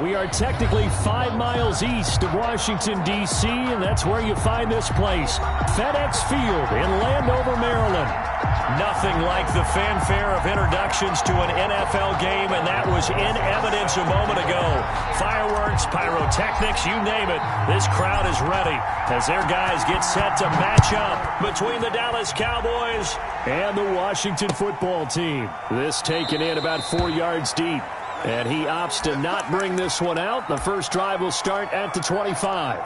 We are technically 5 miles east of Washington, D.C., and that's where you find this place, FedEx Field in Landover, Maryland. Nothing like the fanfare of introductions to an NFL game, and that was in evidence a moment ago. Fireworks, pyrotechnics, you name it. This crowd is ready as their guys get set to match up between the Dallas Cowboys and the Washington football team. This taken in about 4 yards deep. And he opts to not bring this one out. The first drive will start at the 25.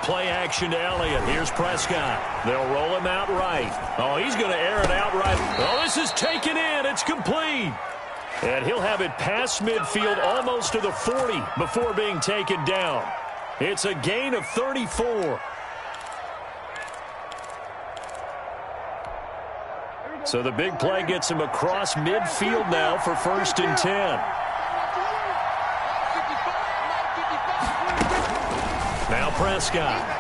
Play action to Elliott. Here's Prescott. They'll roll him out right. Oh, he's going to air it out right. Oh, this is taken in. It's complete. And he'll have it past midfield almost to the 40 before being taken down. It's a gain of 34. So the big play gets him across midfield now for 1st and 10. Now Prescott.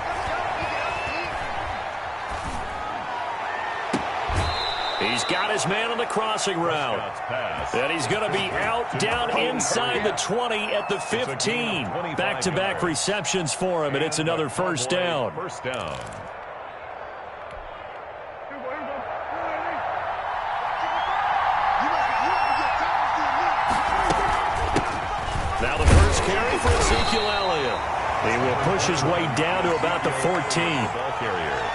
He's got his man on the crossing route. And he's going to be out down inside the 20 at the 15. Back-to-back receptions for him, and it's another first down. Now the first carry for Ezekiel Elliott. He will push his way down to about the 14.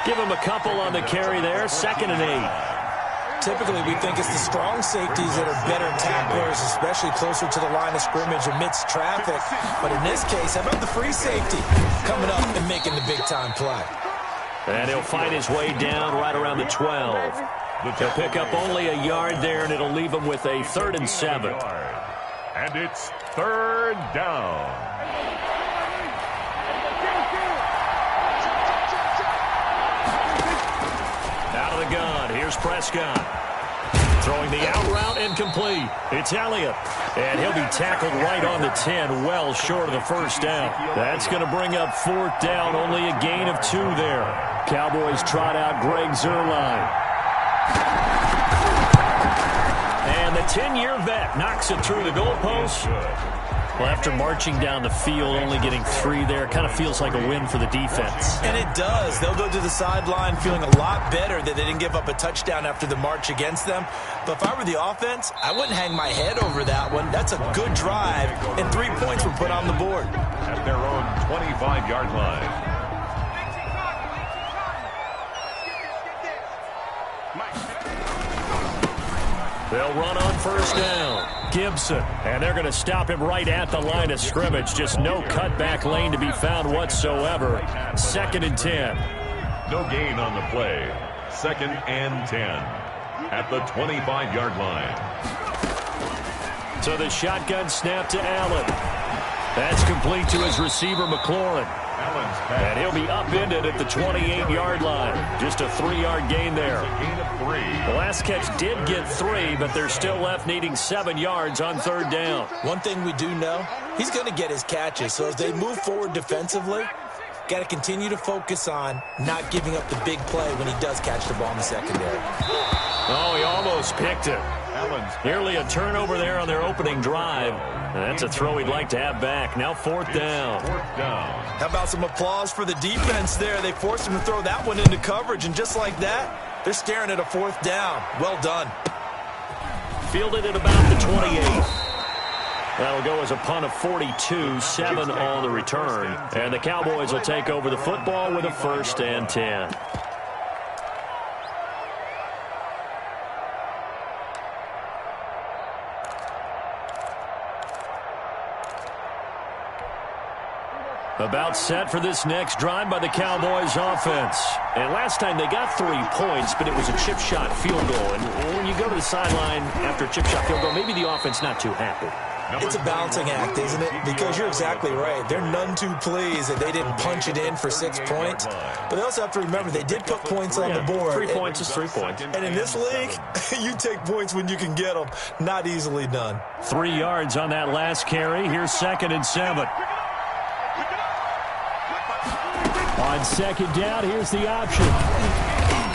Give him a couple on the carry there. 2nd and 8. Typically, we think it's the strong safeties that are better tacklers, especially closer to the line of scrimmage amidst traffic. But in this case, how about the free safety coming up and making the big-time play? And he'll find his way down right around the 12. He'll pick up only a yard there, and it'll leave him with a 3rd and 7. And it's 3rd down. Gun. Here's Prescott. Throwing the out route incomplete. It's Elliott. And he'll be tackled right on the 10, well short of the first down. That's going to bring up 4th down, only a gain of 2 there. Cowboys trot out Greg Zuerlein. And the 10-year vet knocks it through the goalpost. Well, after marching down the field, only getting 3 there, kind of feels like a win for the defense. And it does. They'll go to the sideline feeling a lot better that they didn't give up a touchdown after the march against them. But if I were the offense, I wouldn't hang my head over that one. That's a good drive, and 3 points were put on the board. At their own 25-yard line. They'll run on 1st down. Gibson, and they're going to stop him right at the line of scrimmage. Just no cutback lane to be found whatsoever. 2nd and 10. No gain on the play. 2nd and 10 at the 25-yard line. So the shotgun snap to Allen. That's complete to his receiver, McLaurin. And he'll be upended at the 28-yard line. Just a 3-yard gain there. The last catch did get 3, but they're still left needing 7 yards on 3rd down. One thing we do know, he's going to get his catches. So as they move forward defensively, got to continue to focus on not giving up the big play when he does catch the ball in the secondary. Oh, he almost picked it. Nearly a turnover there on their opening drive. And that's a throw he'd like to have back. Now 4th down. How about some applause for the defense there? They forced him to throw that one into coverage, and just like that, they're staring at a 4th down. Well done. Fielded at about the 28. That'll go as a punt of 42, 7 on the return. And the Cowboys will take over the football with a 1st and 10. About set for this next drive by the Cowboys offense. And last time they got 3 points, but it was a chip shot field goal. And when you go to the sideline after a chip shot field goal, maybe the offense not too happy. It's a balancing act, isn't it? Because you're exactly right. They're none too pleased that they didn't punch it in for 6 points. But they also have to remember they did put points on the board. 3 points is 3 points. And in this league, you take points when you can get them. Not easily done. 3 yards on that last carry. Here's 2nd and 7. On 2nd down, here's the option.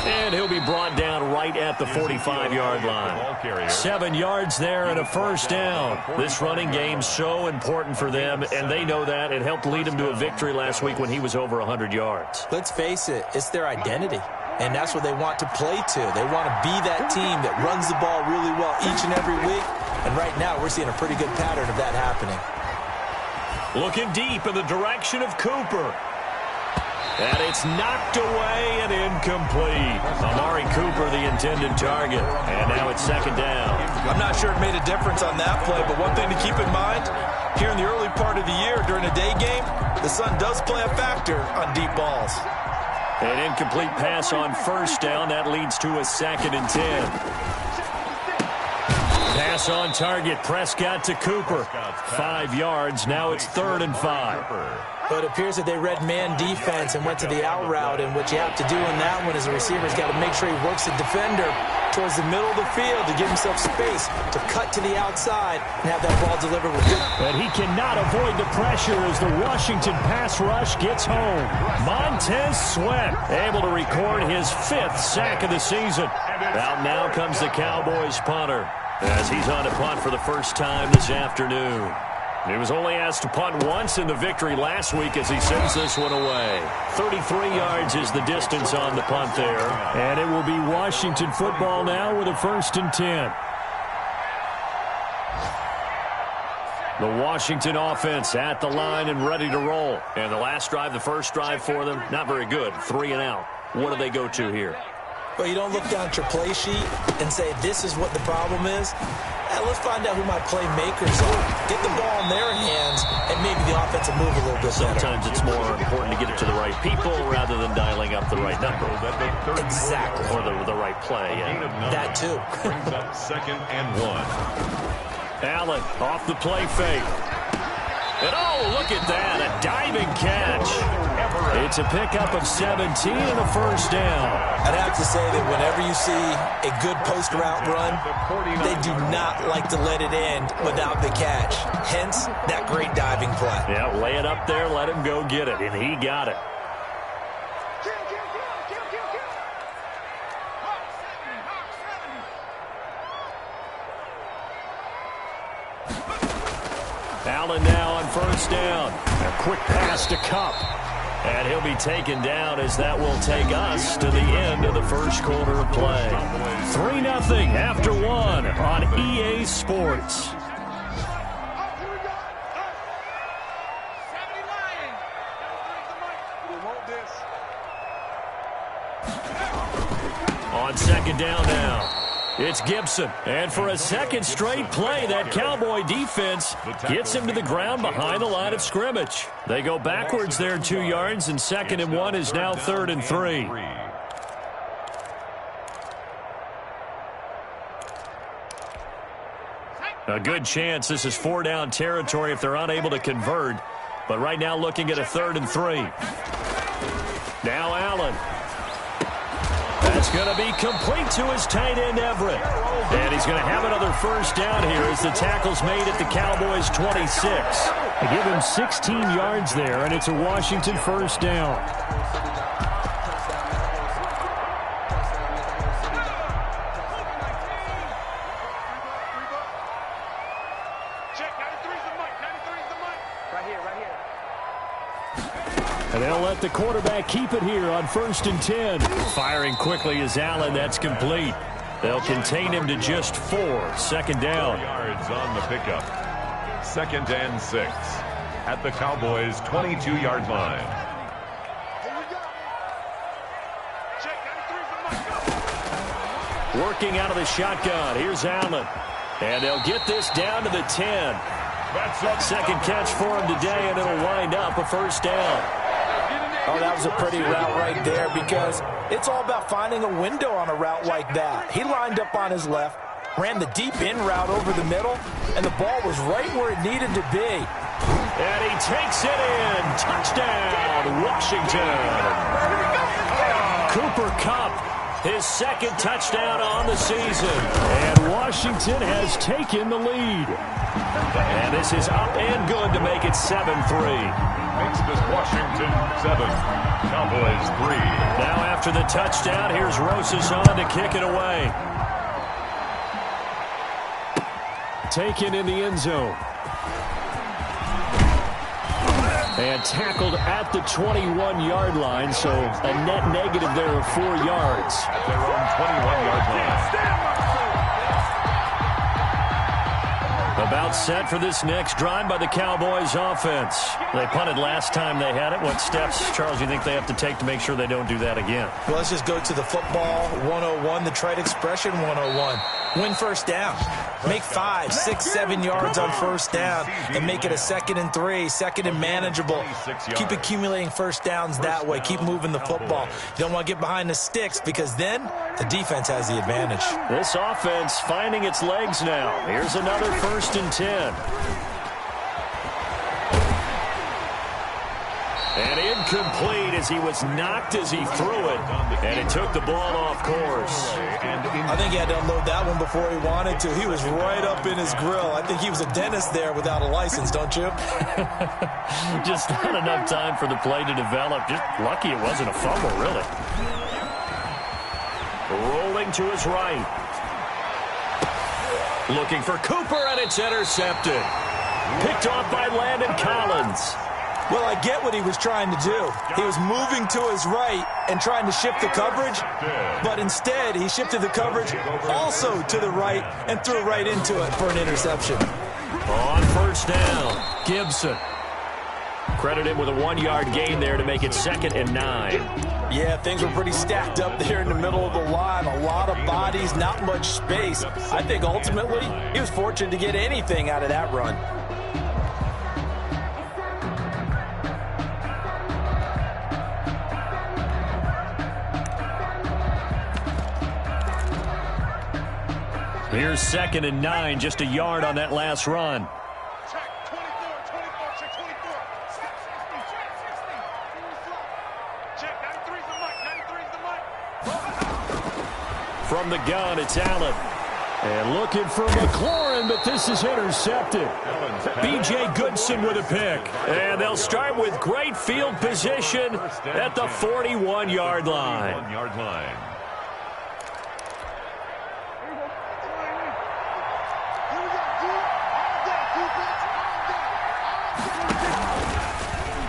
And he'll be brought down right at the 45-yard line. 7 yards there and a first down. This running game's so important for them, and they know that. It helped lead them to a victory last week when he was over 100 yards. Let's face it, it's their identity, and that's what they want to play to. They want to be that team that runs the ball really well each and every week, and right now we're seeing a pretty good pattern of that happening. Looking deep in the direction of Cooper. And it's knocked away and incomplete. Amari Cooper, the intended target. And now it's 2nd down. I'm not sure it made a difference on that play, but one thing to keep in mind, here in the early part of the year during a day game, the sun does play a factor on deep balls. An incomplete pass on 1st down. That leads to a 2nd and 10. Pass on target. Prescott to Cooper. 5 yards. Now it's 3rd and 5. But it appears that they read man defense and went to the out route, and what you have to do in that one is the receiver's got to make sure he works the defender towards the middle of the field to give himself space to cut to the outside and have that ball delivered with good. But he cannot avoid the pressure as the Washington pass rush gets home. Montez Sweat able to record his 5th sack of the season. Out now comes the Cowboys punter as he's on to punt for the first time this afternoon. He was only asked to punt once in the victory last week as he sends this one away. 33 yards is the distance on the punt there. And it will be Washington football now with a 1st and 10. The Washington offense at the line and ready to roll. And the last drive, the first drive for them, not very good. 3 and out. What do they go to here? Well, you don't look down at your play sheet and say, this is what the problem is. Let's find out who my playmakers are. Get the ball in their hands, and maybe the offense will move a little bit better. Sometimes it's more important to get it to the right people rather than dialing up the right number. Exactly. Or the right play. Yeah. That too. Brings up 2nd and 1. Allen off the play fake. And oh, look at that, a diving catch. It's a pickup of 17 and a first down. I'd have to say that whenever you see a good post route run, they do not like to let it end without the catch. Hence, that great diving play. Yeah, lay it up there, let him go get it, and he got it. Allen now on 1st down. A quick pass to Kupp. And he'll be taken down as that will take us to the end of the first quarter of play. 3-0 after 1 on EA Sports. On 2nd down now. It's Gibson. And for a 2nd straight play, that Cowboy defense gets him to the ground behind the line of scrimmage. They go backwards there 2 yards, and 2nd and 1 is now 3rd and 3. A good chance this is 4-down territory if they're unable to convert. But right now looking at a 3rd and 3. Now Allen. That's going to be complete to his tight end, Everett. And he's going to have another first down here as the tackle's made at the Cowboys' 26. They give him 16 yards there, and it's a Washington first down. And they'll let the quarterback keep it here on 1st and 10. Firing quickly is Allen. That's complete. They'll contain him to just 4. 2nd down. 4 yards on the pickup. 2nd and 6 at the Cowboys' 22-yard line. Working out of the shotgun. Here's Allen. And they'll get this down to the 10. Second catch for him today, and it'll wind up a first down. Oh, that was a pretty route right there because it's all about finding a window on a route like that. He lined up on his left, ran the deep in route over the middle, and the ball was right where it needed to be. And he takes it in. Touchdown, Washington. Cooper Kupp, his second touchdown on the season. And Washington has taken the lead. And this is up and good to make it 7-3. Makes this Washington 7, Cowboys 3. Now after the touchdown, here's Rosas on to kick it away. Taken in the end zone. And tackled at the 21-yard line, so a net negative there of 4 yards. At their own 21-yard line. About set for this next drive by the Cowboys offense. They punted last time they had it. What steps, Charles, do you think they have to take to make sure they don't do that again? Well, let's just go to the football 101, the trite expression 101. Win first down. Make 5, 6, 7 yards on first down and make it a 2nd and 3, 2nd and manageable. Keep accumulating first downs that way. Keep moving the football. You don't want to get behind the sticks because then the defense has the advantage. This offense finding its legs now. Here's another 1st and 10. And incomplete as he was knocked as he threw it. And it took the ball off course. I think he had to unload that one before he wanted to. He was right up in his grill. I think he was a dentist there without a license, don't you? Just not enough time for the play to develop. Just lucky it wasn't a fumble, really. Rolling to his right. Looking for Cooper, and it's intercepted. Picked off by Landon Collins. Well, I get what he was trying to do. He was moving to his right and trying to shift the coverage, but instead he shifted the coverage also to the right and threw right into it for an interception. On first down, Gibson. Credit him with a 1-yard gain there to make it 2nd and 9. Yeah, things were pretty stacked up there in the middle of the line. A lot of bodies, not much space. I think ultimately he was fortunate to get anything out of that run. Here's 2nd and 9, just a yard on that last run. From the gun, it's Allen. And looking for McLaurin, but this is intercepted. B.J. Goodson with a pick. And they'll start with great field position at the 41-yard line.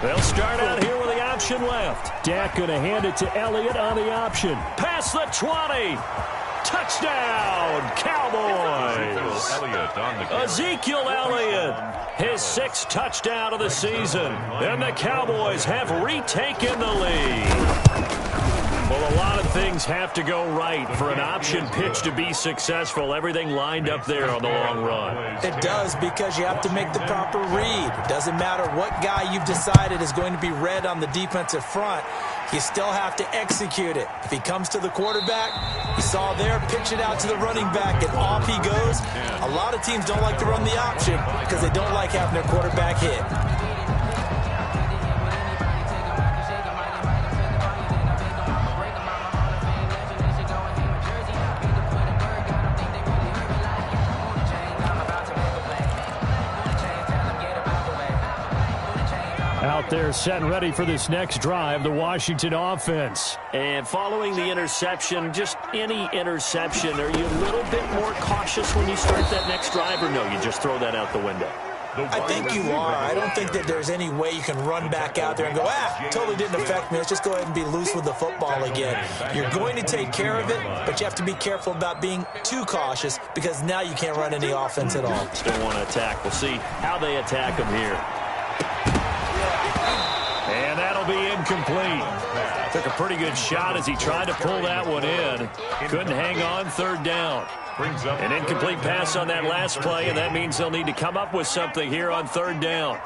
They'll start out here with the option left. Dak going to hand it to Elliott on the option. Past the 20. Touchdown, Cowboys. Ezekiel Elliott, his 6th touchdown of the season. And the Cowboys have retaken the lead. Well, a lot of things have to go right for an option pitch to be successful. Everything lined up there on the long run. It does, because you have to make the proper read. It doesn't matter what guy you've decided is going to be read on the defensive front. You still have to execute it. If he comes to the quarterback, you saw there, pitch it out to the running back, and off he goes. A lot of teams don't like to run the option because they don't like having their quarterback hit. Out there set and ready for this next drive, the Washington offense. And following the interception, just any interception, are you a little bit more cautious when you start that next drive, or no, you just throw that out the window? I think you are. I don't think that there's any way you can run back out there and go, totally didn't affect me. Let's just go ahead and be loose with the football again. You're going to take care of it, but you have to be careful about being too cautious because now you can't run any offense at all. Still want to attack. We'll see how they attack them here. And that'll be incomplete. Took a pretty good shot as he tried to pull that one in. Couldn't hang on, 3rd down. An incomplete pass on that last play, and that means they'll need to come up with something here on 3rd down.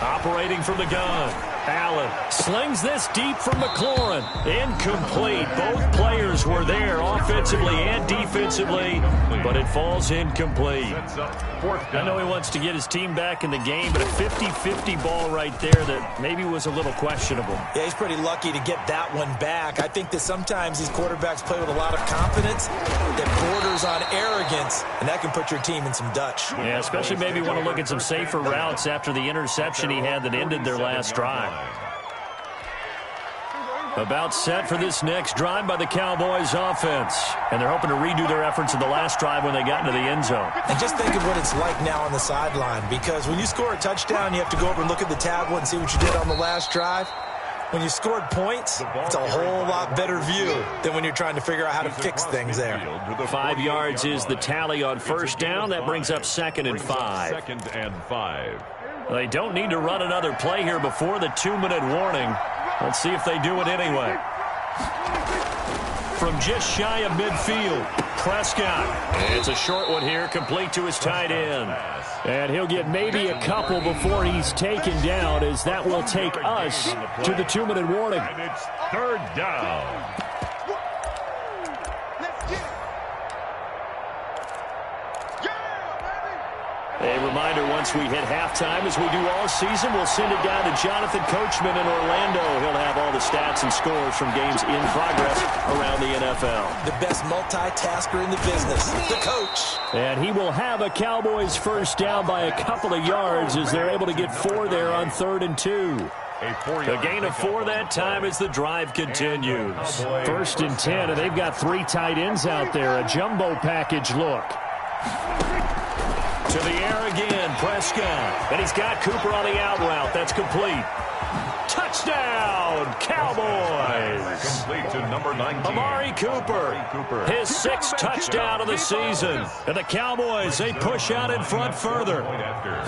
Operating from the gun. Allen slings this deep from McLaurin. Incomplete. Both players were there offensively and defensively, but it falls incomplete. I know he wants to get his team back in the game, but a 50-50 ball right there that maybe was a little questionable. Yeah, he's pretty lucky to get that one back. I think that sometimes these quarterbacks play with a lot of confidence that borders on arrogance, and that can put your team in some Dutch. Yeah, especially maybe want to look at some safer routes after the interception he had that ended their last drive. About set for this next drive by the Cowboys offense. And they're hoping to redo their efforts in the last drive when they got into the end zone. And just think of what it's like now on the sideline, because when you score a touchdown, you have to go over and look at the tablet and see what you did on the last drive. When you scored points, it's a whole lot better view than when you're trying to figure out how to fix things there. 5 yards is the tally on first down. That brings up 2nd and 5. 2nd and 5. They don't need to run another play here before the 2-minute warning. Let's see if they do it anyway. From just shy of midfield, Prescott. It's a short one here, complete to his tight end. And he'll get maybe a couple before he's taken down, as that will take us to the 2-minute warning. And it's 3rd down. A reminder, once we hit halftime, as we do all season, we'll send it down to Jonathan Coachman in Orlando. He'll have all the stats and scores from games in progress around the NFL. The best multitasker in the business, the coach. And he will have a Cowboys first down by a couple of yards as they're able to get 4 there on 3rd and 2. A gain of 4 that time as the drive continues. 1st and 10, and they've got 3 tight ends out there. A jumbo package look. To the air again, Prescott. And he's got Cooper on the out route. That's complete. Touchdown, Cowboys. Complete to number 19. Amari Cooper. His 6th touchdown of the season. And the Cowboys, they push out in front further.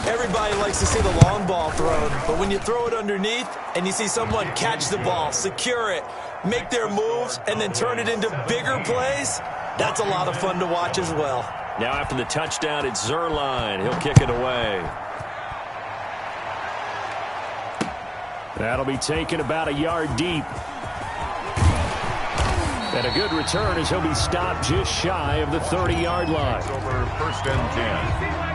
Everybody likes to see the long ball thrown, but when you throw it underneath and you see someone catch the ball, secure it, make their moves, and then turn it into bigger plays, that's a lot of fun to watch as well. Now after the touchdown, it's Zerline. He'll kick it away. That'll be taken about a yard deep. And a good return as he'll be stopped just shy of the 30-yard line. Over 1st and 10.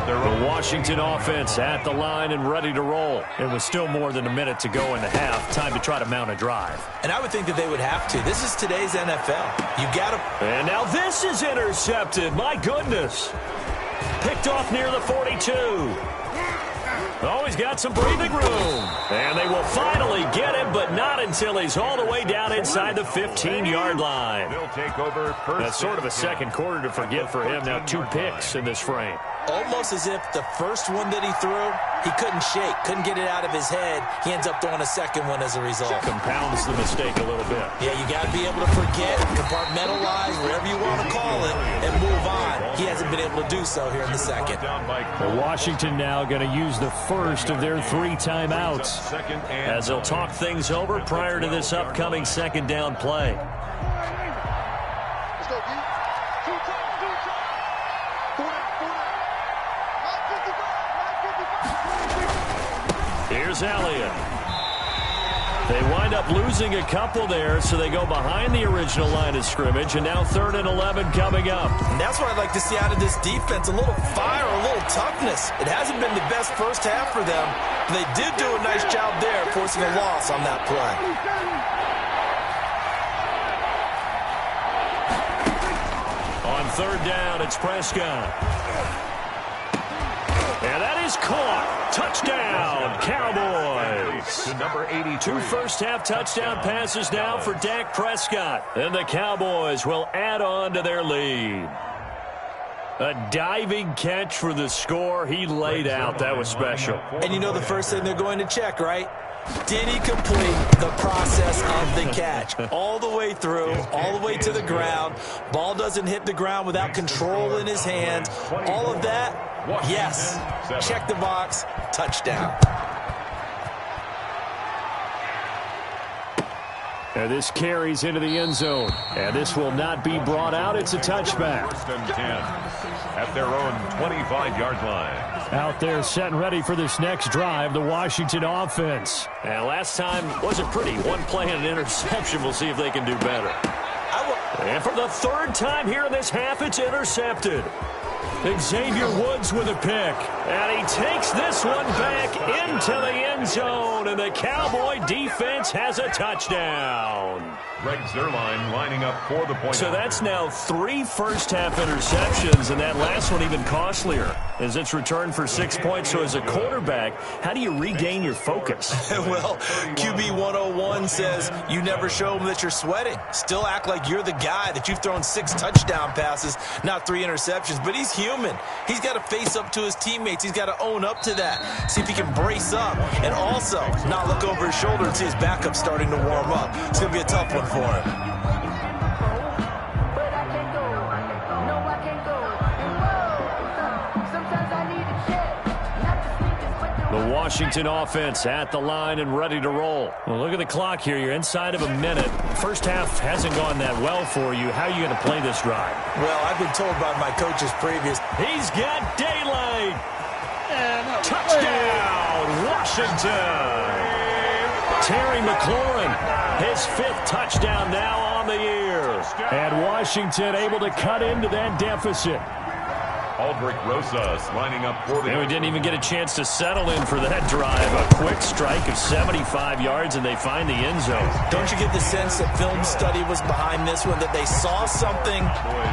The Washington offense at the line and ready to roll. It was still more than a minute to go in the half. Time to try to mount a drive. And I would think that they would have to. This is today's NFL. You got to. And now this is intercepted. My goodness. Picked off near the 42. Oh, he's got some breathing room. And they will finally get him, but not until he's all the way down inside the 15-yard line. That's sort of a second quarter to forget for him. Now 2 picks in this frame. Almost as if the first one that he threw, he couldn't shake, couldn't get it out of his head. He ends up throwing a second one as a result. Compounds the mistake a little bit. Yeah, you got to be able to forget, compartmentalize, whatever you want to call it, and move on. He hasn't been able to do so here in the second. Washington now going to use the first of their 3 timeouts as they'll talk things over prior to this upcoming 2nd down play. Here's Elliott. They wind up losing a couple there, so they go behind the original line of scrimmage, and now 3rd and 11 coming up. And that's what I'd like to see out of this defense, a little fire, a little toughness. It hasn't been the best first half for them. They did do a nice job there, forcing a loss on that play. On 3rd down, it's Prescott. And that is caught. Touchdown, Cowboys. To number 82. 2 first-half touchdown passes now for Dak Prescott. And the Cowboys will add on to their lead. A diving catch for the score. He laid out. That was special. And you know the first thing they're going to check, right? Did he complete the process of the catch? All the way through, all the way to the ground. Ball doesn't hit the ground without control in his hands. All of that, yes. Check the box. Touchdown. And this carries into the end zone. And this will not be brought out. It's a touchback. 1st and 10. at their own 25-yard line. Out there set and ready for this next drive, the Washington offense. And last time wasn't pretty. One play and an interception. We'll see if they can do better. And for the third time here in this half, it's intercepted. Xavier Woods with a pick. And he takes this one back into the end zone. And the Cowboy defense has a touchdown. Greg Zuerlein lining up for the point. So that's now 3 first-half interceptions, and that last one even costlier as it's returned for 6 points. So as a quarterback, how do you regain your focus? Well, QB 101 says you never show them that you're sweating. Still act like you're the guy, that you've thrown 6 touchdown passes, not 3 interceptions. But he's human. He's got to face up to his teammates. He's got to own up to that. See if he can brace up and also not look over his shoulder and see his backup starting to warm up. It's going to be a tough one for him. The Washington offense at the line and ready to roll. Well, look at the clock here. You're inside of a minute. First half hasn't gone that well for you. How are you going to play this drive? Well, I've been told by my coaches previous. He's got daylight. Touchdown, Washington. Terry McLaurin, his 5th touchdown now on the year. And Washington able to cut into that deficit. Aldrich Rosas lining up for the... And we didn't even get a chance to settle in for that drive. A quick strike of 75 yards, and they find the end zone. Don't you get the sense that film study was behind this one, that they saw something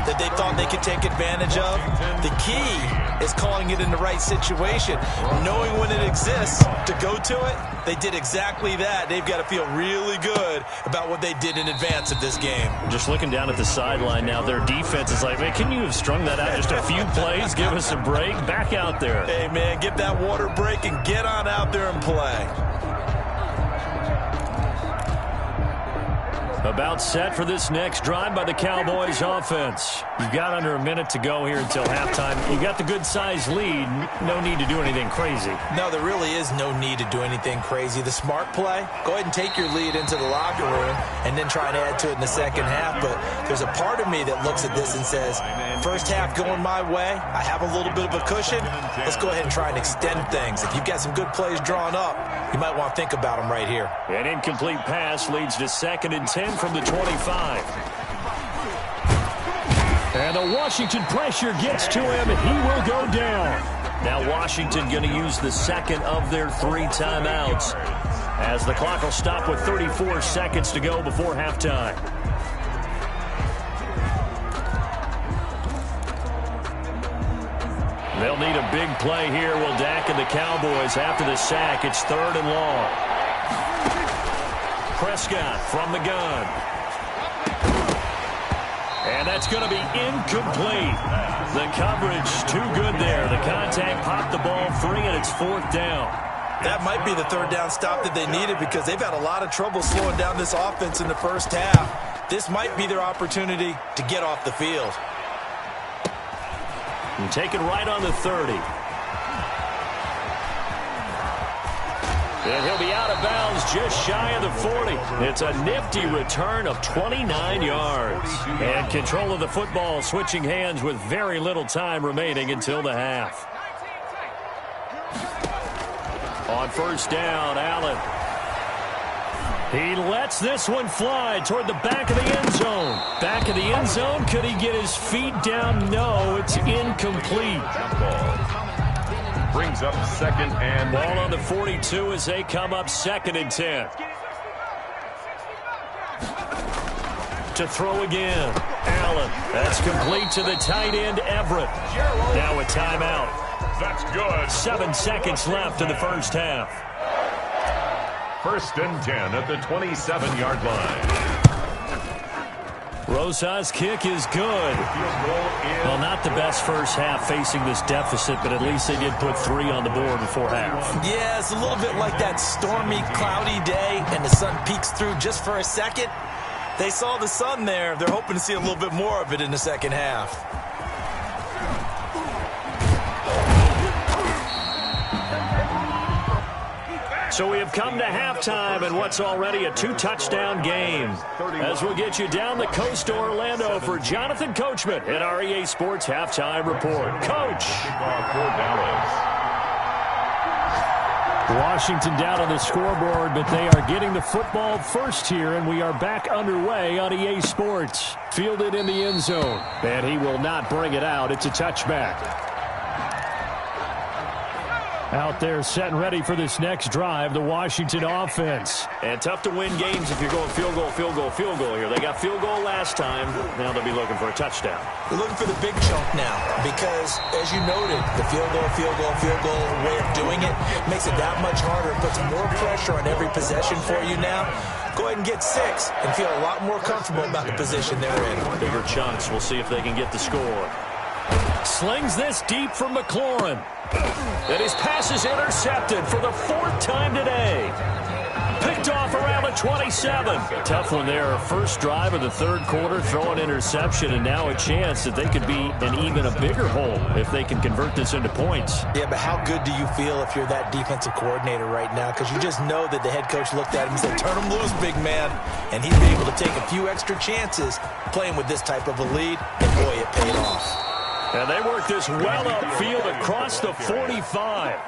that they thought they could take advantage of? The key is calling it in the right situation, knowing when it exists to go to it. They did exactly that. They've got to feel really good about what they did in advance of this game. Just looking down at the sideline now, their defense is like, man, can you have strung that out just a few plays? Give us a break. Back out there. Hey, man, get that water break and get on out there and play. About set for this next drive by the Cowboys offense. You've got under a minute to go here until halftime. You got the good-sized lead. No need to do anything crazy. No, there really is no need to do anything crazy. The smart play, go ahead and take your lead into the locker room and then try and add to it in the second half. But there's a part of me that looks at this and says, first half going my way, I have a little bit of a cushion. Let's go ahead and try and extend things. If you've got some good plays drawn up, you might want to think about them right here. An incomplete pass leads to 2nd and 10 from the 25. And the Washington pressure gets to him. He will go down. Now Washington going to use the 2nd of their 3 timeouts as the clock will stop with 34 seconds to go before halftime. They'll need a big play here. Will Dak and the Cowboys after the sack. It's 3rd and long. Prescott from the gun. And that's going to be incomplete. The coverage too good there. The contact popped the ball free, and it's 4th down. That might be the 3rd down stop that they needed because they've had a lot of trouble slowing down this offense in the first half. This might be their opportunity to get off the field. And take it right on the 30. And he'll be out of bounds just shy of the 40. It's a nifty return of 29 yards. And control of the football switching hands with very little time remaining until the half. On 1st down, Allen. He lets this one fly toward the back of the end zone. Back of the end zone. Could he get his feet down? No, it's incomplete. Brings up 2nd and... Ball on the 42 as they come up 2nd and 10. To throw again. Allen. That's complete to the tight end, Everett. Now a timeout. That's good. 7 seconds left in the first half. 1st and 10 at the 27-yard line. Rosas' kick is good. Well, not the best first half facing this deficit, but at least they did put 3 on the board before half. Yeah, it's a little bit like that stormy, cloudy day, and the sun peeks through just for a second. They saw the sun there. They're hoping to see a little bit more of it in the second half. So we have come to halftime in what's already a 2-touchdown game. As we'll get you down the coast to Orlando for Jonathan Coachman at our EA Sports Halftime Report. Coach. Washington down on the scoreboard, but they are getting the football first here, and we are back underway on EA Sports. Fielded in the end zone, and he will not bring it out. It's a touchback. Out there set and ready for this next drive, the Washington offense. And tough to win games if you're going field goal, field goal, field goal here. They got field goal last time. Now they'll be looking for a touchdown. They're looking for the big chunk now because, as you noted, the field goal way of doing it makes it that much harder. It puts more pressure on every possession for you now. Go ahead and get 6 and feel a lot more comfortable about the position they're in. Bigger chunks. We'll see if they can get the score. Slings this deep from McLaurin. And his pass is intercepted for the 4th time today. Picked off around the 27. Tough one there. First drive of the 3rd quarter, throw an interception, and now a chance that they could be in even a bigger hole if they can convert this into points. Yeah, but how good do you feel if you're that defensive coordinator right now? Because you just know that the head coach looked at him and said, turn him loose, big man. And he's been able to take a few extra chances playing with this type of a lead, and boy, it paid off. And they work this well upfield across the 45.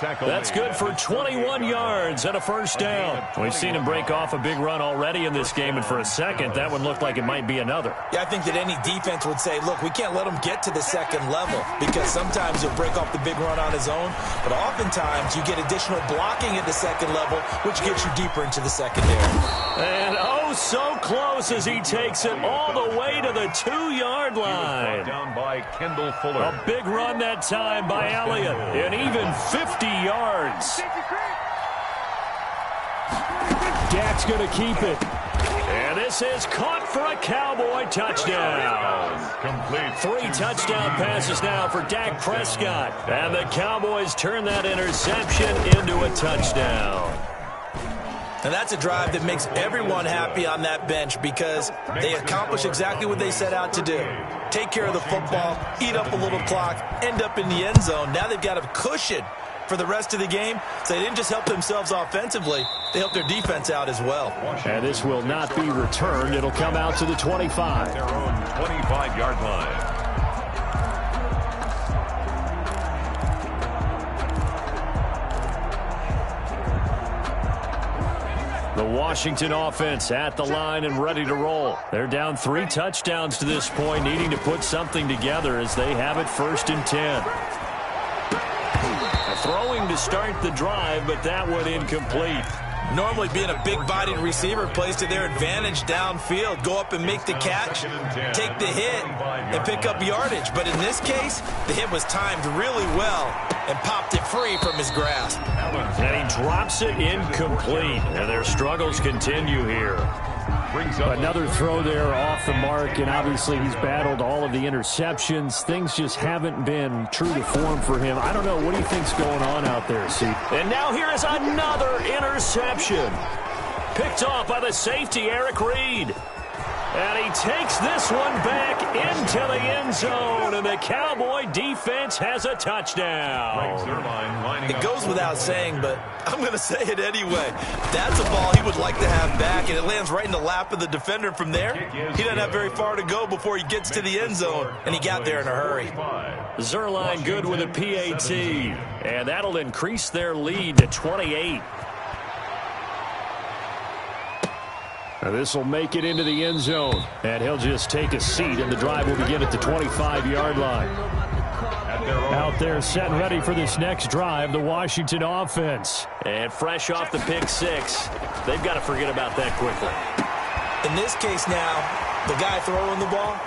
That's good for 21 yards and a first down. We've seen him break off a big run already in this game, and for a second, that one looked like it might be another. Yeah, I think that any defense would say, look, we can't let him get to the second level because sometimes he'll break off the big run on his own, but oftentimes you get additional blocking at the second level, which gets you deeper into the secondary. And oh, so close as he takes it all the way to the 2-yard line. Down by Kendall Fuller. A big run that time by Elliott, and even 50 yards. Dak's going to keep it. And this is caught for a Cowboy touchdown. Complete. 3 touchdown passes now for Dak Prescott. And the Cowboys turn that interception into a touchdown. And that's a drive that makes everyone happy on that bench because they accomplish exactly what they set out to do. Take care of the football, eat up a little clock, end up in the end zone. Now they've got a cushion for the rest of the game. So they didn't just help themselves offensively, they helped their defense out as well. And this will not be returned. It'll come out to the 25. Their own 25-yard line. The Washington offense at the line and ready to roll. They're down 3 touchdowns to this point, needing to put something together as they have it 1st and 10. Throwing to start the drive, but that one incomplete. Normally being a big-bodied receiver plays to their advantage downfield. Go up and make the catch, take the hit, and pick up yardage. But in this case, the hit was timed really well and popped it free from his grasp. And he drops it incomplete. And their struggles continue here. Another throw there off the mark, and obviously he's battled all of the interceptions. Things just haven't been true to form for him. I don't know. What do you think's going on out there, Steve? And now here is another interception. Picked off by the safety, Eric Reed. And he takes this one back into the end zone, and the Cowboy defense has a touchdown. It goes without saying, but I'm going to say it anyway. That's a ball he would like to have back, and it lands right in the lap of the defender from there. He doesn't have very far to go before he gets to the end zone, and he got there in a hurry. Zerline good with a PAT, and that'll increase their lead to 28. This will make it into the end zone, and he'll just take a seat, and the drive will begin at the 25-yard line. Out there set and ready for this next drive, the Washington offense. And fresh off the pick 6, they've got to forget about that quickly. In this case now, the guy throwing the ball,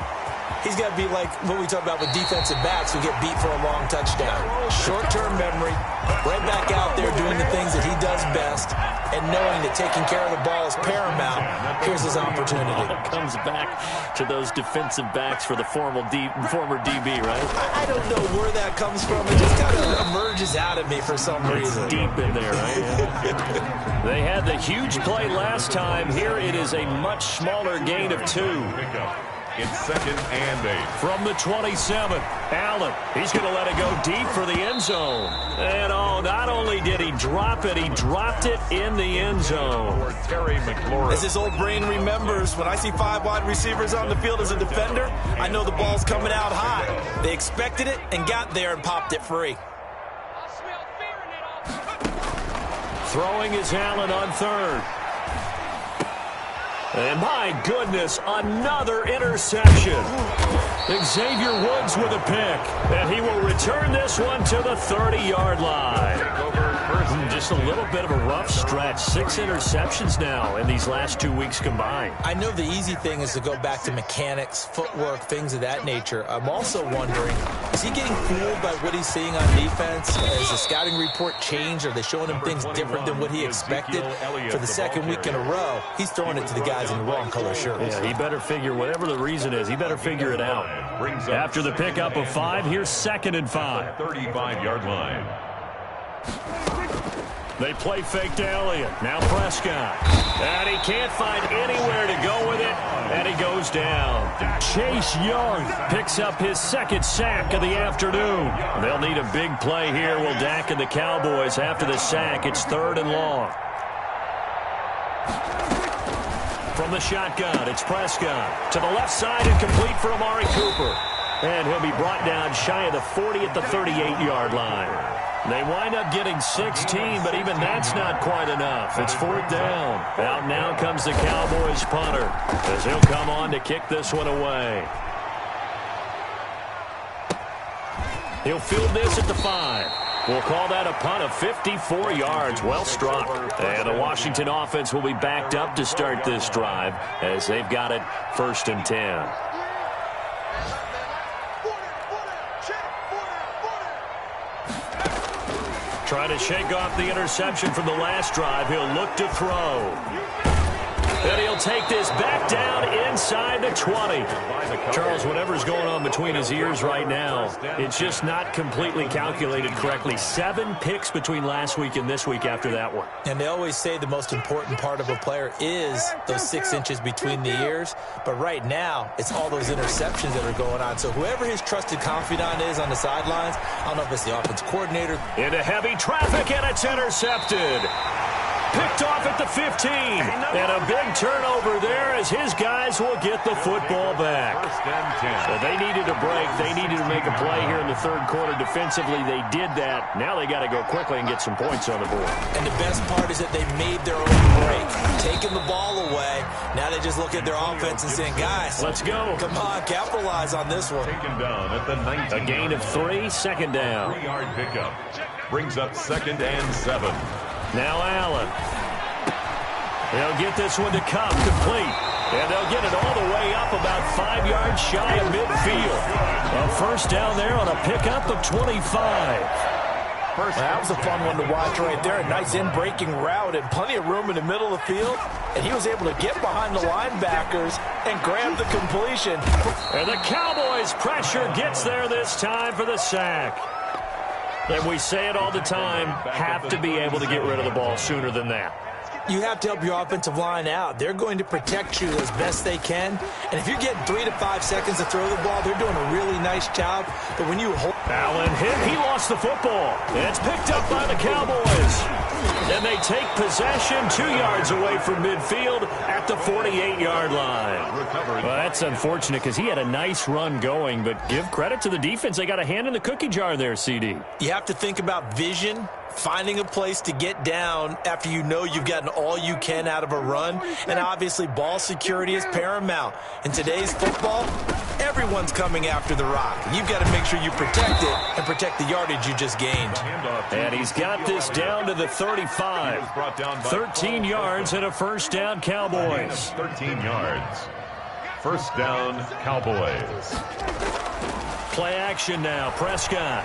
he's got to be like what we talk about with defensive backs who get beat for a long touchdown. Short-term memory, right back out there doing the things that he does best, and knowing that taking care of the ball is paramount. Here's his opportunity. Comes back to those defensive backs for the former DB, right? I don't know where that comes from. It just kind of emerges out of me for some reason. Deep in there, right? Yeah. They had the huge play last time. Here it is a much smaller gain of 2. It's 2nd and 8. From the 27, Allen. He's going to let it go deep for the end zone. And, oh, not only did he drop it, he dropped it in the end zone. As his old brain remembers, when I see 5 wide receivers on the field as a defender, I know the ball's coming out high. They expected it and got there and popped it free. Throwing is Allen on 3rd. And my goodness, another interception. Xavier Woods with a pick. And he will return this one to the 30-yard line. Just a little bit of a rough stretch. 6 interceptions now in these last 2 weeks combined. I know the easy thing is to go back to mechanics, footwork, things of that nature. I'm also wondering, is he getting fooled by what he's seeing on defense? Has the scouting report changed? Are they showing him things different than what he expected? For the 2nd week in a row, he's throwing it to the guys in the wrong color shirts. Yeah, he better figure, whatever the reason is, he better figure it out. After the pickup of 5, here's 2nd and 5. 35-yard line. They play fake to Elliott. Now Prescott. And he can't find anywhere to go with it. And he goes down. Chase Young picks up his 2nd sack of the afternoon. They'll need a big play here. Will Dak and the Cowboys after the sack. It's 3rd and long. From the shotgun, it's Prescott. To the left side and complete for Amari Cooper. And he'll be brought down shy of the 40 at the 38-yard line. They wind up getting 16, but even that's not quite enough. It's 4th down. Out now comes the Cowboys punter as he'll come on to kick this one away. He'll field this at the 5. We'll call that a punt of 54 yards. Well struck. And the Washington offense will be backed up to start this drive as they've got it 1st and 10. Trying to shake off the interception from the last drive. He'll look to throw. And he'll take this back down inside the 20. Charles, whatever's going on between his ears right now, it's just not completely calculated correctly. 7 picks between last week and this week after that one. And they always say the most important part of a player is those 6 inches between the ears. But right now, it's all those interceptions that are going on. So whoever his trusted confidant is on the sidelines, I don't know if it's the offense coordinator. Into heavy traffic, and it's intercepted. Picked off at the 15. And a big turnover there as his guys will get the football back. So they needed a break. They needed to make a play here in the 3rd quarter. Defensively, they did that. Now they got to go quickly and get some points on the board. And the best part is that they made their own break, taking the ball away. Now they just look at their offense and saying, guys, let's go. Come on, capitalize on this one. Taken down at the 19. A gain of 3, 2nd down. 3-yard pickup. Brings up 2nd and 7. Now Allen. They'll get this one to Cup complete. And they'll get it all the way up about 5 yards shy of midfield. A 1st down there on a pickup of 25. That was a fun one to watch right there. A nice in-breaking route and plenty of room in the middle of the field. And he was able to get behind the linebackers and grab the completion. And the Cowboys' pressure gets there this time for the sack. And we say it all the time, have to be able to get rid of the ball sooner than that. You have to help your offensive line out. They're going to protect you as best they can. And if you're getting 3 to 5 seconds to throw the ball, they're doing a really nice job. But when you hold... Allen hit. He lost the football. It's picked up by the Cowboys. And they take possession 2 yards away from midfield at the 48-yard line. Well, that's unfortunate because he had a nice run going, but give credit to the defense. They got a hand in the cookie jar there, CD. You have to think about vision, finding a place to get down after you know you've gotten all you can out of a run. And obviously, ball security is paramount. In today's football, everyone's coming after the rock. You've got to make sure you protect it and protect the yardage you just gained. And he's got this down to the 35. 13 yards and a 1st down, Cowboys. 13 yards. 1st down, Cowboys. Play action now. Prescott.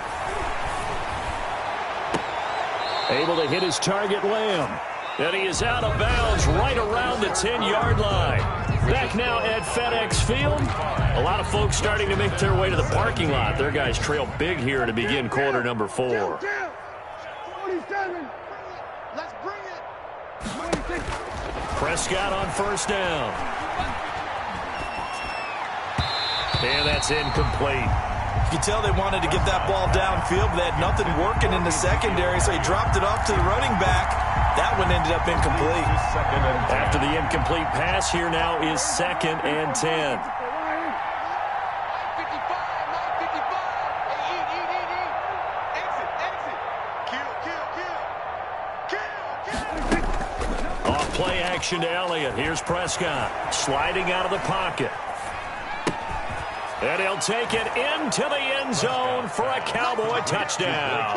Able to hit his target, Lamb. And he is out of bounds right around the 10-yard line. Back now at FedEx Field. A lot of folks starting to make their way to the parking lot. Their guys trail big here to begin quarter number 4. 47. Let's bring it. Prescott on 1st down. And that's incomplete. You can tell they wanted to get that ball downfield, but they had nothing working in the secondary, so he dropped it off to the running back. That one ended up incomplete. After the incomplete pass, here now is 2nd and 10. Off play action to Elliott. Here's Prescott sliding out of the pocket. And he'll take it into the end zone for a Cowboy touchdown.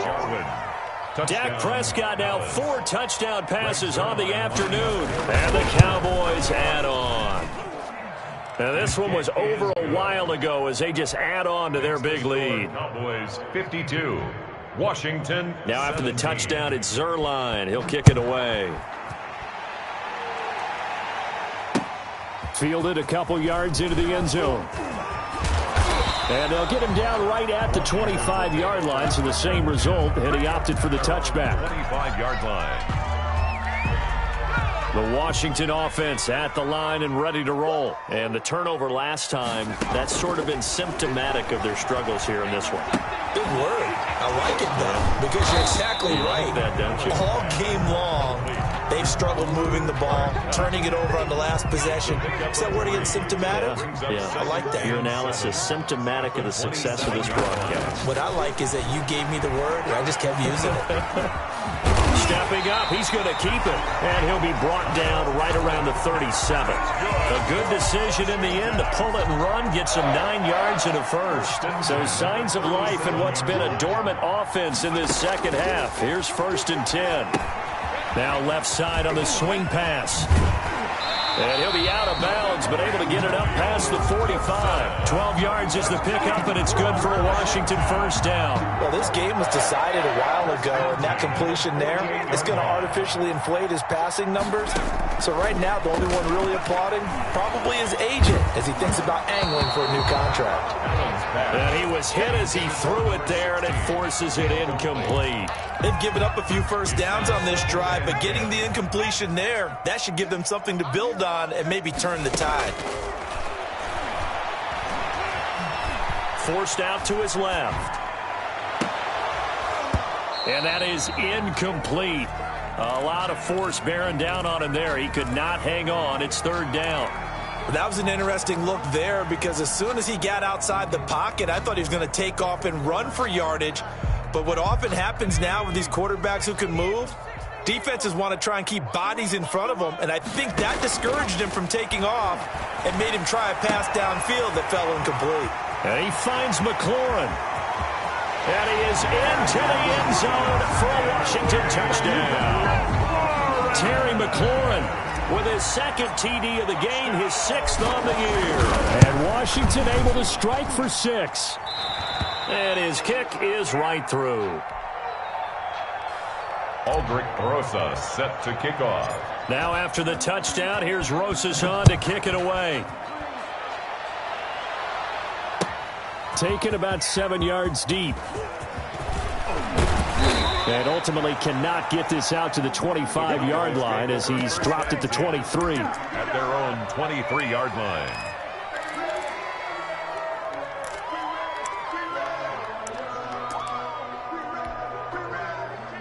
Dak Prescott now 4 touchdown passes on the afternoon. And the Cowboys add on. Now this one was over a while ago as they just add on to their big lead. Cowboys 52, Washington. Now after the touchdown, it's Zerline. He'll kick it away. Fielded a couple yards into the end zone. And they'll get him down right at the 25-yard line, so the same result, and he opted for the touchback. 25-yard line. The Washington offense at the line and ready to roll. And the turnover last time, that's sort of been symptomatic of their struggles here in this one. Good word. I like it, though, because you're exactly right. Like that, don't you? All game long, they've struggled moving the ball, turning it over on the last possession. Is that word again, symptomatic? Yeah. I like that. Your analysis, symptomatic of the success of this broadcast. What I like is that you gave me the word, and I just kept using it. Stepping up, he's going to keep it, and he'll be brought down right around the 37. A good decision in the end to pull it and run, get some 9 yards and a first. So signs of life in what's been a dormant offense in this second half. Here's 1st and 10. Now left side on the swing pass. And he'll be out of bounds, but able to get it up past the 45. 12 yards is the pickup, and it's good for a Washington first down. Well, this game was decided a while ago, and that completion there is going to artificially inflate his passing numbers. So right now, the only one really applauding probably his agent as he thinks about angling for a new contract. And he was hit as he threw it there, and it forces it incomplete. They've given up a few first downs on this drive, but getting the incompletion there, that should give them something to build on and maybe turn the tide. Forced out to his left. And that is incomplete. A lot of force bearing down on him there. He could not hang on. It's 3rd down. That was an interesting look there because as soon as he got outside the pocket, I thought he was going to take off and run for yardage. But what often happens now with these quarterbacks who can move, defenses want to try and keep bodies in front of them, and I think that discouraged him from taking off and made him try a pass downfield that fell incomplete. And he finds McLaurin. And he is into the end zone for a Washington touchdown. Terry McLaurin with his 2nd TD of the game, his 6th on the year. And Washington able to strike for 6. And his kick is right through. Aldrich Rosas set to kick off. Now after the touchdown, here's Rosas on to kick it away. Taken about 7 yards deep. And ultimately cannot get this out to the 25-yard line as he's dropped at the 23. At their own 23-yard line.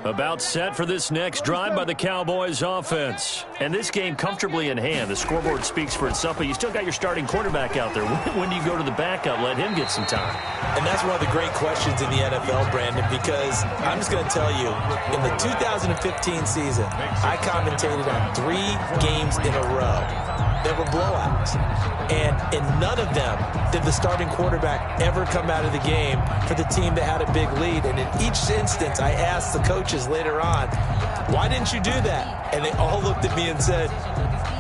About set for this next drive by the Cowboys offense. And this game comfortably in hand. The scoreboard speaks for itself, but you still got your starting quarterback out there. When do you go to the backup, let him get some time? And that's one of the great questions in the NFL, Brandon, because I'm just going to tell you, in the 2015 season, I commentated on 3 games in a row. There were blowouts. And in none of them did the starting quarterback ever come out of the game for the team that had a big lead. And in each instance, I asked the coaches later on, why didn't you do that? And they all looked at me and said,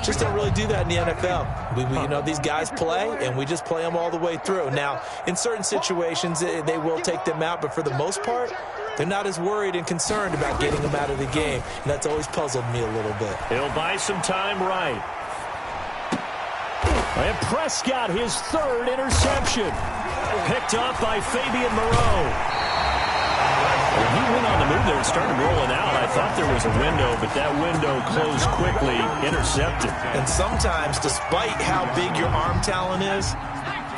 just don't really do that in the NFL. You know, these guys play, and we just play them all the way through. Now, in certain situations, they will take them out, but for the most part, they're not as worried and concerned about getting them out of the game. And that's always puzzled me a little bit. He'll buy some time right. And Prescott, his 3rd interception. Picked up by Fabian Moreau. He went on the move there and started rolling out. I thought there was a window, but that window closed quickly, intercepted. And sometimes, despite how big your arm talent is,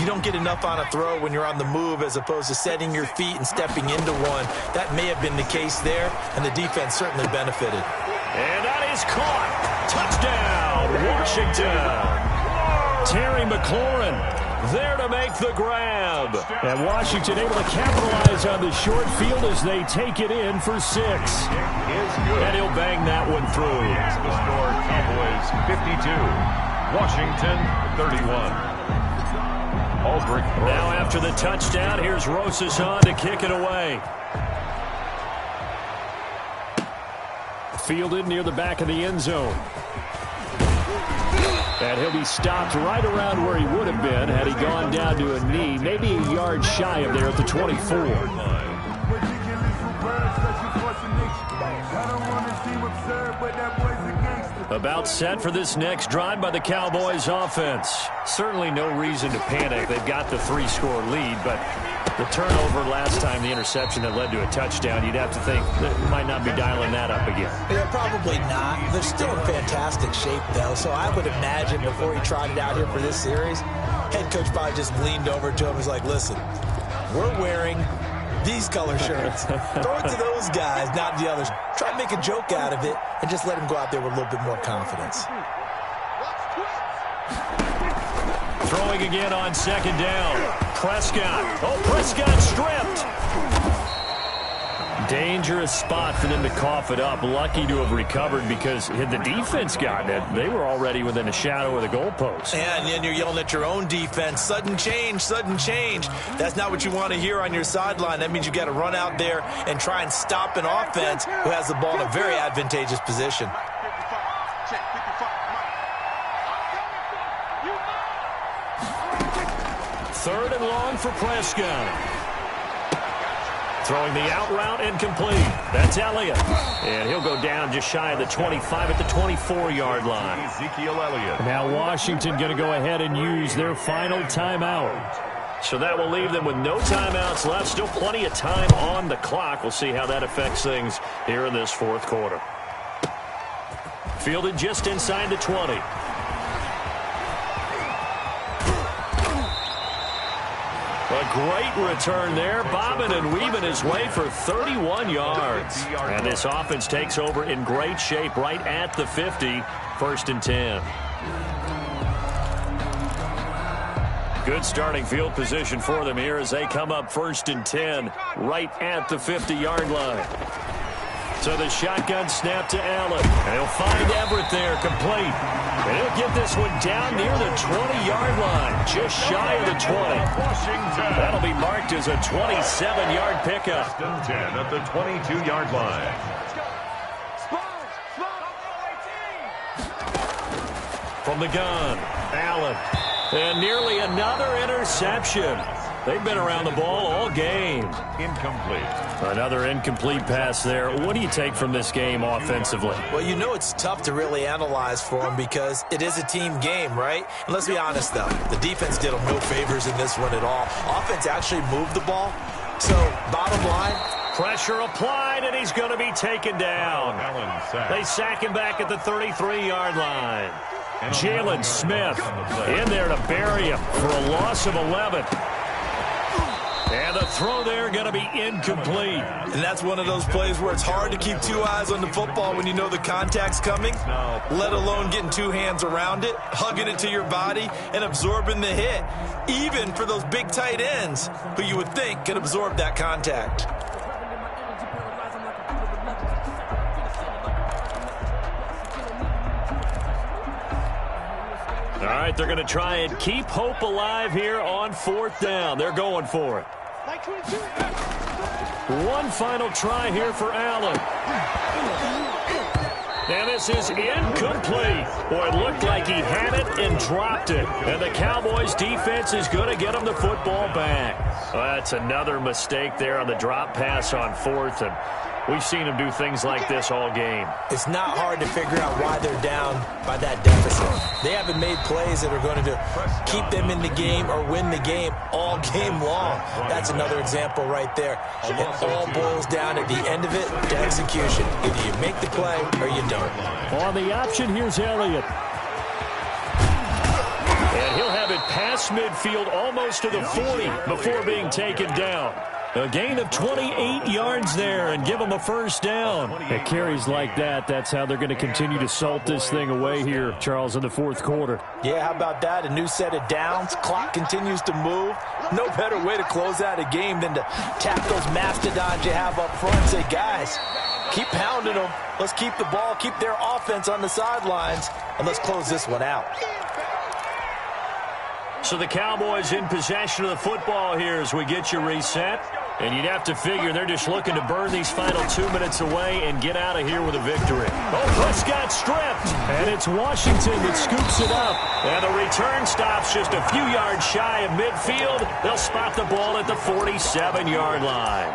you don't get enough on a throw when you're on the move as opposed to setting your feet and stepping into one. That may have been the case there, and the defense certainly benefited. And that is caught. Touchdown, Washington. Terry McLaurin there to make the grab. And Washington able to capitalize on the short field as they take it in for 6. And he'll bang that one through. The score, Cowboys 52, Washington 31. Aldrich. Now after the touchdown, here's Rosas on to kick it away. Fielded near the back of the end zone. And he'll be stopped right around where he would have been had he gone down to a knee, maybe a yard shy of there at the 24. About set for this next drive by the Cowboys offense. Certainly no reason to panic. They've got the 3-score lead, but the turnover last time, the interception that led to a touchdown, you'd have to think they might not be dialing that up again. Yeah, probably not. They're still in fantastic shape, though, so I would imagine before he trotted out here for this series, head coach probably just leaned over to him and was like, listen, we're wearing these color shirts. Throw it to those guys, not the others. Try to make a joke out of it and just let him go out there with a little bit more confidence. Throwing again on second down. Prescott. Oh, Prescott stripped. Dangerous spot for them to cough it up. Lucky to have recovered because had the defense gotten it, they were already within a shadow of the goalpost. And then you're yelling at your own defense. Sudden change, sudden change. That's not what you want to hear on your sideline. That means you've got to run out there and try and stop an offense who has the ball in a very advantageous position. Third and long for Prescott. Throwing the out route incomplete. That's Elliott. And he'll go down just shy of the 25 at the 24-yard line. Ezekiel Elliott. Now Washington going to go ahead and use their final timeout. So that will leave them with no timeouts left. Still plenty of time on the clock. We'll see how that affects things here in this fourth quarter. Fielded just inside the 20. A great return there, bobbing and weaving his way for 31 yards. And this offense takes over in great shape right at the 50, 1st and 10. Good starting field position for them here as they come up 1st and 10 right at the 50-yard line. So the shotgun snap to Allen. And he'll find Everett there, complete. And he'll get this one down near the 20-yard line, just shy of the 20. That'll be marked as a 27-yard pickup. 10 at the 22-yard line. From the gun, Allen. And nearly another interception. They've been around the ball all game. Incomplete. Another incomplete pass there. What do you take from this game offensively? Well, you know it's tough to really analyze for them because it is a team game, right? And let's be honest, though. The defense did them no favors in this one at all. Offense actually moved the ball. So, bottom line, pressure applied, and he's going to be taken down. They sack him back at the 33-yard line. Jalen Smith in there to bury him for a loss of 11. And the throw there going to be incomplete. And that's one of those plays where it's hard to keep two eyes on the football when you know the contact's coming, let alone getting two hands around it, hugging it to your body, and absorbing the hit, even for those big tight ends who you would think could absorb that contact. All right, they're going to try and keep hope alive here on 4th down. They're going for it. One final try here for Allen. And this is incomplete. Boy, it looked like he had it and dropped it. And the Cowboys defense is going to get him the football back. Well, that's another mistake there on the drop pass on 4th. And we've seen him do things like this all game. It's not hard to figure out why they're down by that deficit. They haven't made plays that are going to keep them in the game or win the game all game long. That's another example right there. It all boils down at the end of it to execution. Either you make the play or you don't. On the option, here's Elliott. And he'll have it past midfield almost to the 40 before being taken down. A gain of 28 yards there and give them a first down. At carries like that, that's how they're going to continue to salt this thing away here, Charles, in the fourth quarter. Yeah, how about that? A new set of downs. Clock continues to move. No better way to close out a game than to tap those mastodons you have up front and say, guys, keep pounding them. Let's keep the ball, keep their offense on the sidelines, and let's close this one out. So the Cowboys in possession of the football here as we get you reset. And you'd have to figure they're just looking to burn these final 2 minutes away and get out of here with a victory. Oh, Prescott stripped. And it's Washington that scoops it up. And the return stops just a few yards shy of midfield. They'll spot the ball at the 47-yard line.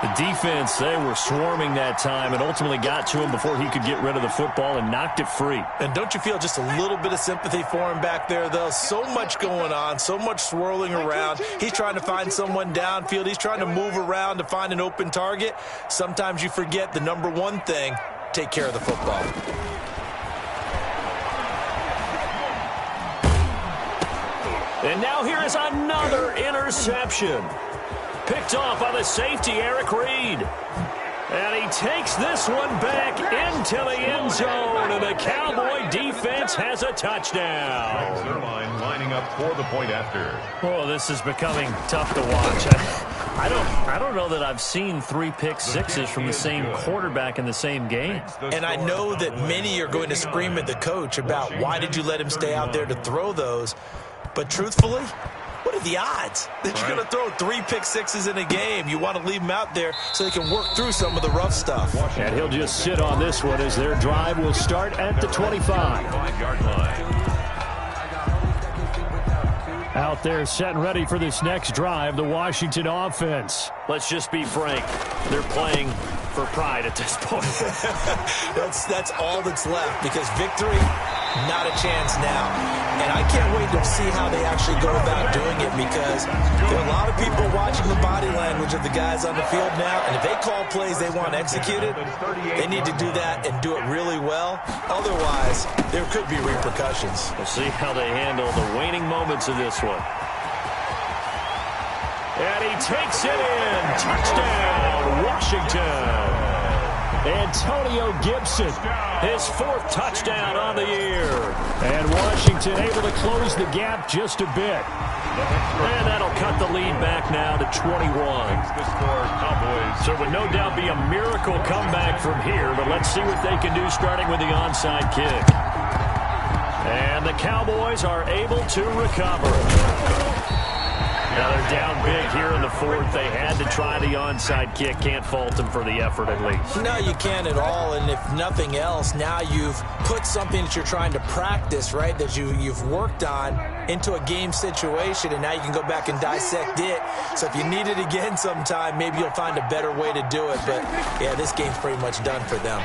The defense, they were swarming that time and ultimately got to him before he could get rid of the football and knocked it free. And don't you feel just a little bit of sympathy for him back there, though? So much going on, so much swirling around. He's trying to find someone downfield. He's trying to move around to find an open target. Sometimes you forget the number one thing, take care of the football. And now here is another interception. Picked off by the safety, Eric Reed. And he takes this one back into the end zone, and the Cowboy defense has a touchdown. Zerline lining up for the point after. Oh, this is becoming tough to watch. I don't know that I've seen 3 pick sixes from the same quarterback in the same game. And I know that many are going to scream at the coach about why did you let him stay out there to throw those. But truthfully, what are the odds that you're going to throw 3 pick sixes in a game? You want to leave them out there so they can work through some of the rough stuff. And he'll just sit on this one as their drive will start at the 25-yard line. Out there set and ready for this next drive, the Washington offense. Let's just be frank. They're playing for pride at this point. That's all that's left, because victory, not a chance now. And I can't wait to see how they actually go about doing it, because there are a lot of people watching the body language of the guys on the field now, and if they call plays they want executed, they need to do that and do it really well. Otherwise, there could be repercussions. We'll see how they handle the waning moments of this one. And he takes it in. Touchdown, Washington. Antonio Gibson, his 4th touchdown on the year. And Washington able to close the gap just a bit. And that'll cut the lead back now to 21. So it would no doubt be a miracle comeback from here, but let's see what they can do starting with the onside kick. And the Cowboys are able to recover. Now they're down big here in the 4th. They had to try the onside kick. Can't fault them for the effort at least. No, you can't at all. And if nothing else, now you've put something that you're trying to practice, right, that you've worked on into a game situation, and now you can go back and dissect it. So if you need it again sometime, maybe you'll find a better way to do it. But, yeah, this game's pretty much done for them.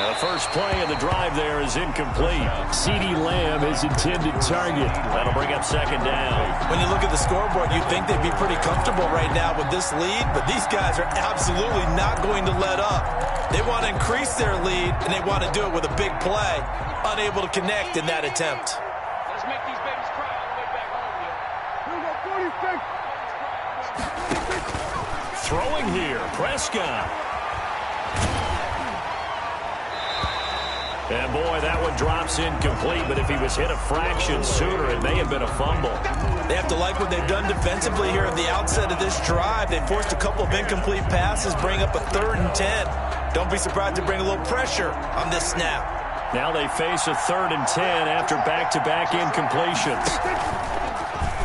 The first play of the drive there is incomplete. CeeDee Lamb is intended target. That'll bring up second down. When you look at the scoreboard, you'd think they'd be pretty comfortable right now with this lead, but these guys are absolutely not going to let up. They want to increase their lead, and they want to do it with a big play. Unable to connect in that attempt. Let's make these babies cry all the way back home, Throwing here, Prescott. And, boy, that one drops incomplete, but if he was hit a fraction sooner, it may have been a fumble. They have to like what they've done defensively here at the outset of this drive. They forced a couple of incomplete passes, bring up a 3rd and 10. Don't be surprised to bring a little pressure on this snap. Now they face a 3rd and 10 after back-to-back incompletions.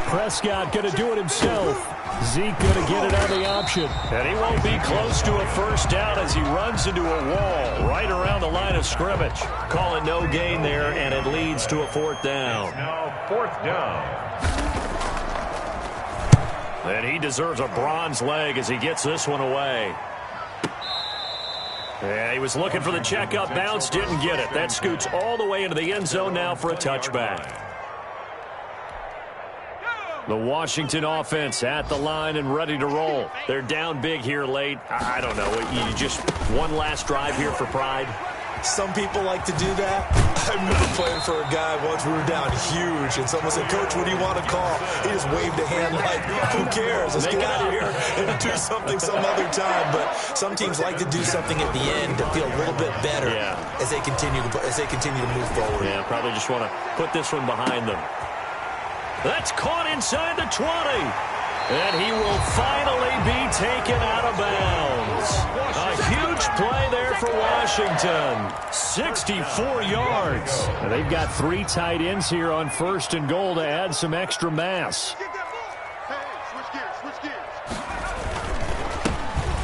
Prescott going to do it himself. Zeke going to get it on the option. And he won't be close to a first down as he runs into a wall right around the line of scrimmage. Calling no gain there, and it leads to a 4th down. It's now 4th down. And he deserves a bronze leg as he gets this one away. Yeah, he was looking for the checkup bounce, didn't get it. That scoots all the way into the end zone now for a touchback. The Washington offense at the line and ready to roll. They're down big here late. I don't know. You just one last drive here for pride? Some people like to do that. I remember playing for a guy once. We were down huge, and someone said, "Coach, what do you want to call?" He just waved a hand like, "Who cares? Let's get out of here and do something some other time." But some teams like to do something at the end to feel a little bit better as they continue to move forward. Yeah, probably just want to put this one behind them. That's caught inside the 20. And he will finally be taken out of bounds. A huge play there for Washington. 64 yards. And they've got 3 tight ends here on 1st and goal to add some extra mass.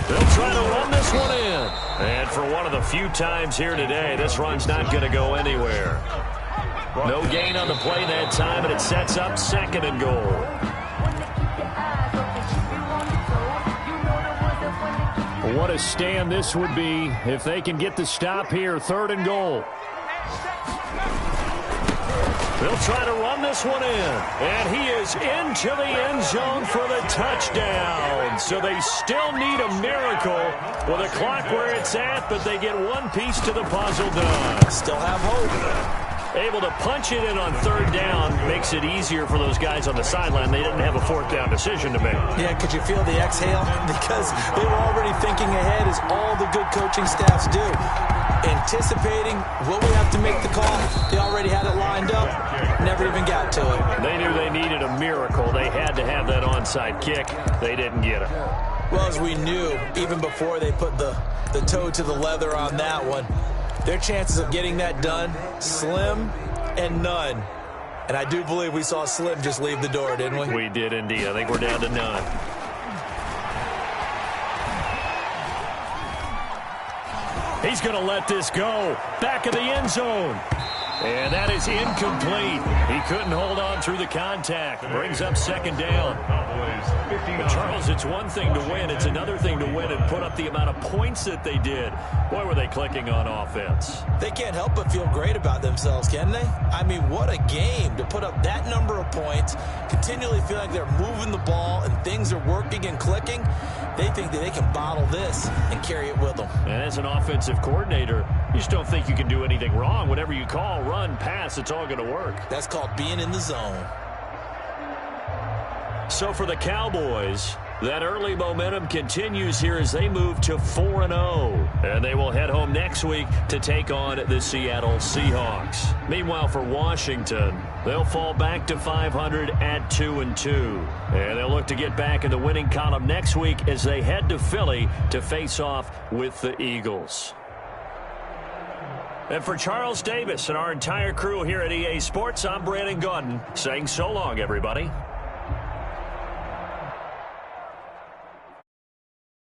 They'll try to run this one in. And for one of the few times here today, this run's not going to go anywhere. No gain on the play that time, and it sets up 2nd and goal. What a stand this would be if they can get the stop here. 3rd and goal. They'll try to run this one in. And he is into the end zone for the touchdown. So they still need a miracle with a clock where it's at, but they get one piece to the puzzle done. Still have hope. Able to punch it in on 3rd down makes it easier for those guys on the sideline. They didn't have a 4th down decision to make. Yeah, could you feel the exhale? Because they were already thinking ahead, as all the good coaching staffs do. Anticipating, will we have to make the call? They already had it lined up. Never even got to it. They knew they needed a miracle. They had to have that onside kick. They didn't get it. Well, as we knew, even before they put the toe to the leather on that one, their chances of getting that done, slim and none. And I do believe we saw Slim just leave the door, didn't we? We did indeed. I think we're down to none. He's going to let this go. Back of the end zone. And that is incomplete. He couldn't hold on through the contact. Brings up 2nd down. But Charles, it's one thing to win. It's another thing to win and put up the amount of points that they did. Boy, were they clicking on offense. They can't help but feel great about themselves, can they? I mean, what a game to put up that number of points, continually feel like they're moving the ball and things are working and clicking. They think that they can bottle this and carry it with them. And as an offensive coordinator, you just don't think you can do anything wrong. Whatever you call, run, pass, it's all going to work. That's called being in the zone. So for the Cowboys, that early momentum continues here as they move to 4-0. And they will head home next week to take on the Seattle Seahawks. Meanwhile, for Washington, they'll fall back to 500 at 2-2. And they'll look to get back in the winning column next week as they head to Philly to face off with the Eagles. And for Charles Davis and our entire crew here at EA Sports, I'm Brandon Gaudin saying so long, everybody.